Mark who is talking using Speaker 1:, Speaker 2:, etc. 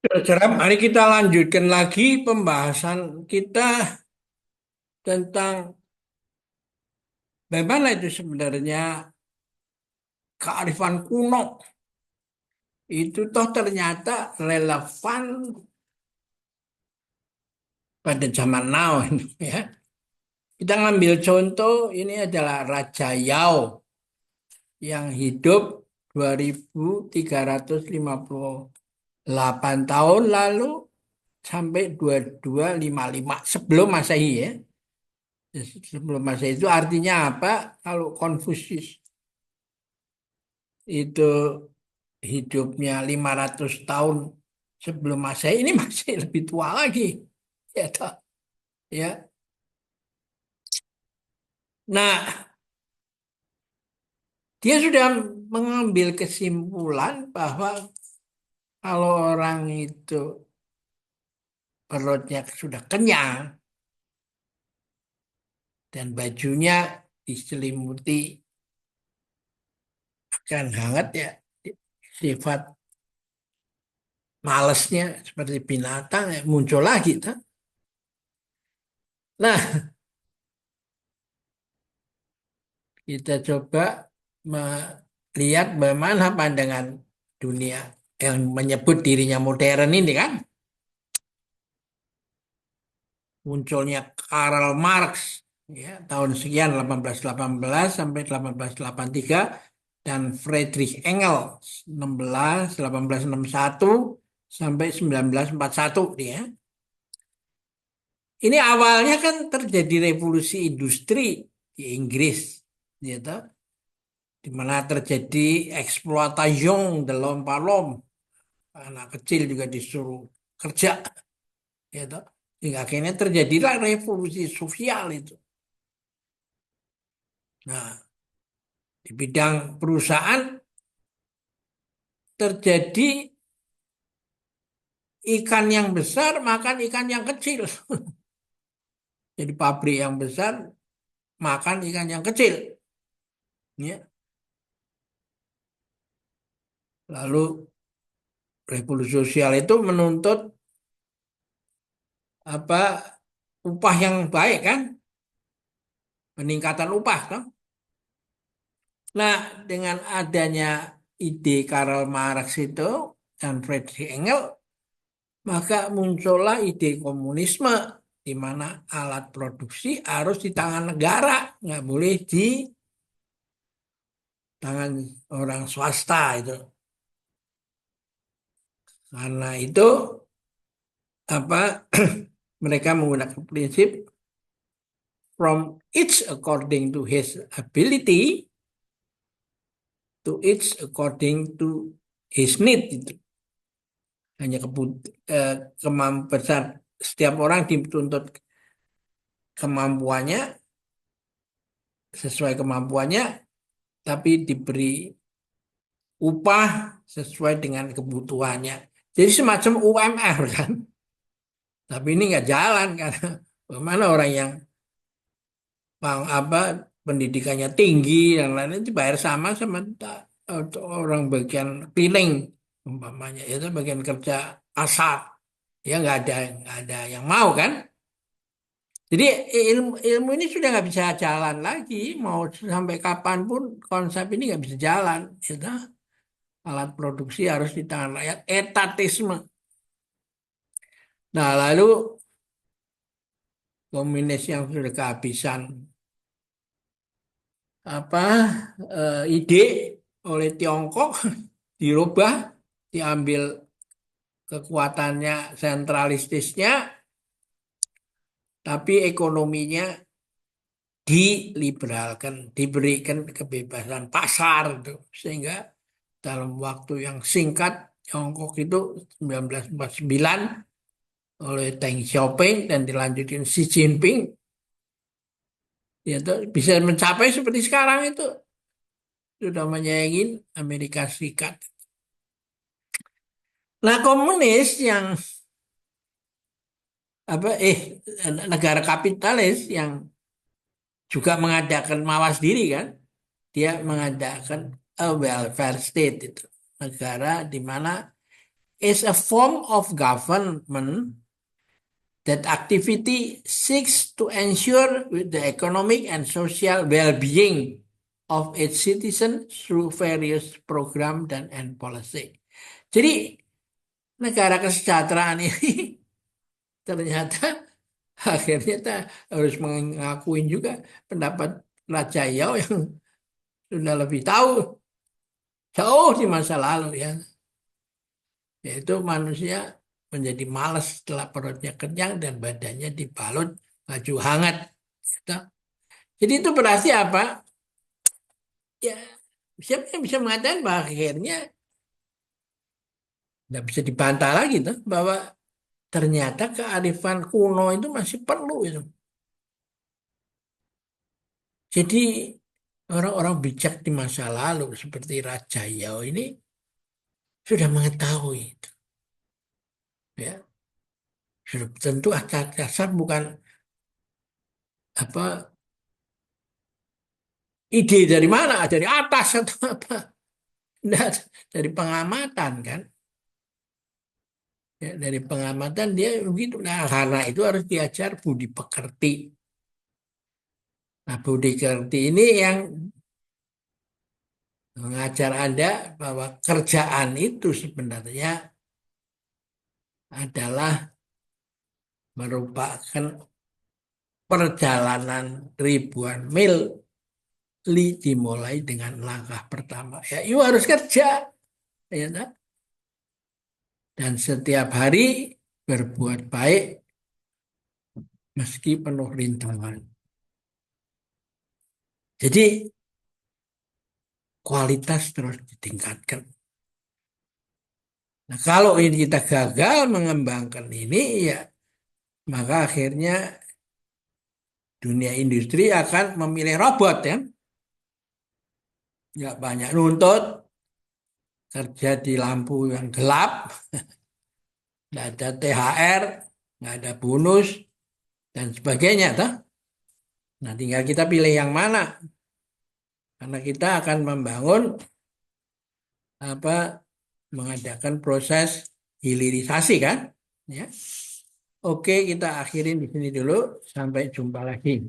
Speaker 1: Saudara, mari kita lanjutkan lagi pembahasan kita tentang bagaimana itu sebenarnya kearifan kuno itu toh ternyata relevan pada zaman now ya. Kita ngambil contoh ini adalah Raja Yao yang hidup 2358 tahun lalu sampai 2255 sebelum Masehi ya. Sebelum Masehi itu artinya apa? Kalau Konfusius itu hidupnya 500 tahun sebelum Masehi, ini masih lebih tua lagi. Ya, toh. Ya. Nah, dia sudah mengambil kesimpulan bahwa kalau orang itu perutnya sudah kenyang dan bajunya diselimuti akan hangat ya, sifat malesnya seperti binatang ya, muncul lagi. Toh. Nah, kita coba melihat bagaimana pandangan dunia yang menyebut dirinya modern ini kan. Munculnya Karl Marx ya, tahun sekian 1818 sampai 1883 dan Friedrich Engels 1861 sampai 1941 dia. Ini awalnya kan terjadi revolusi industri di Inggris gitu, di mana terjadi eksploitasi de l'homme par l'homme. Anak kecil juga disuruh kerja gitu. Hingga akhirnya terjadilah revolusi sosial itu. Nah, di bidang perusahaan terjadi ikan yang besar makan ikan yang kecil. Jadi pabrik yang besar makan ikan yang kecil. Ya. Lalu revolusi sosial itu menuntut apa upah yang baik kan, peningkatan upah kan. Nah, dengan adanya ide Karl Marx itu dan Friedrich Engels, maka muncullah ide komunisme di mana alat produksi harus di tangan negara, nggak boleh di tangan orang swasta itu. Karena itu apa mereka menggunakan prinsip from each according to his ability to each according to his need itu. Hanya kemampuan setiap orang dituntut kemampuannya sesuai kemampuannya tapi diberi upah sesuai dengan kebutuhannya. Jadi semacam UMR kan. Tapi ini nggak jalan karena bagaimana orang yang apa pendidikannya tinggi dan lain-lain itu bayar sama sama orang bagian cleaning umpamanya itu bagian kerja asal ya nggak ada yang mau kan. Jadi ilmu ilmu ini sudah nggak bisa jalan lagi mau sampai kapanpun konsep ini nggak bisa jalan gitu. Alat produksi harus di tangan rakyat etatisme. Nah lalu komunis yang sudah kehabisan apa ide oleh Tiongkok dirubah, diambil kekuatannya sentralistisnya, tapi ekonominya diliberalkan, diberikan kebebasan pasar itu. Sehingga dalam waktu yang singkat Tiongkok itu 1949 oleh Deng Xiaoping dan dilanjutin Xi Jinping ya itu bisa mencapai seperti sekarang itu sudah menyaingi Amerika Serikat. Nah, komunis yang apa negara kapitalis yang juga mengadakan mawas diri kan, dia mengadakan a welfare state itu negara di mana is a form of government that activity seeks to ensure the economic and social well-being of its citizens through various program and policy. Jadi negara kesejahteraan ini ternyata akhirnya kita harus mengakuin juga pendapat Raja Yao yang sudah lebih tahu jauh di masa lalu ya, yaitu manusia menjadi malas setelah perutnya kenyang dan badannya dibalut baju hangat. Gitu. Jadi itu berarti apa? Ya, siapa yang bisa mengatakan bahwa akhirnya nggak bisa dibantah lagi tuh bahwa ternyata kearifan kuno itu masih perlu itu. Jadi orang-orang bijak di masa lalu seperti Raja Yao ini sudah mengetahui itu, ya. Sudah tentu atas dasar bukan apa ide dari mana, dari atas atau apa. Nah, dari pengamatan kan. Ya, dari pengamatan dia begitu. Nah, karena itu harus diajar budi pekerti. Nah, budi pekerti ini yang mengajar Anda bahwa kerjaan itu sebenarnya adalah merupakan perjalanan ribuan mil dimulai dengan langkah pertama. Ya, you harus kerja, ya, tak? Dan setiap hari berbuat baik meski penuh rintangan. Jadi kualitas terus ditingkatkan. Nah, kalau ini kita gagal mengembangkan ini, ya maka akhirnya dunia industri akan memilih robot ya. Nggak banyak nuntut, kerja di lampu yang gelap, nggak ada THR, nggak ada bonus, dan sebagainya. Toh. Nah, tinggal kita pilih yang mana. Karena kita akan membangun apa mengadakan proses hilirisasi kan. Ya. Oke, kita akhirin di sini dulu. Sampai jumpa lagi.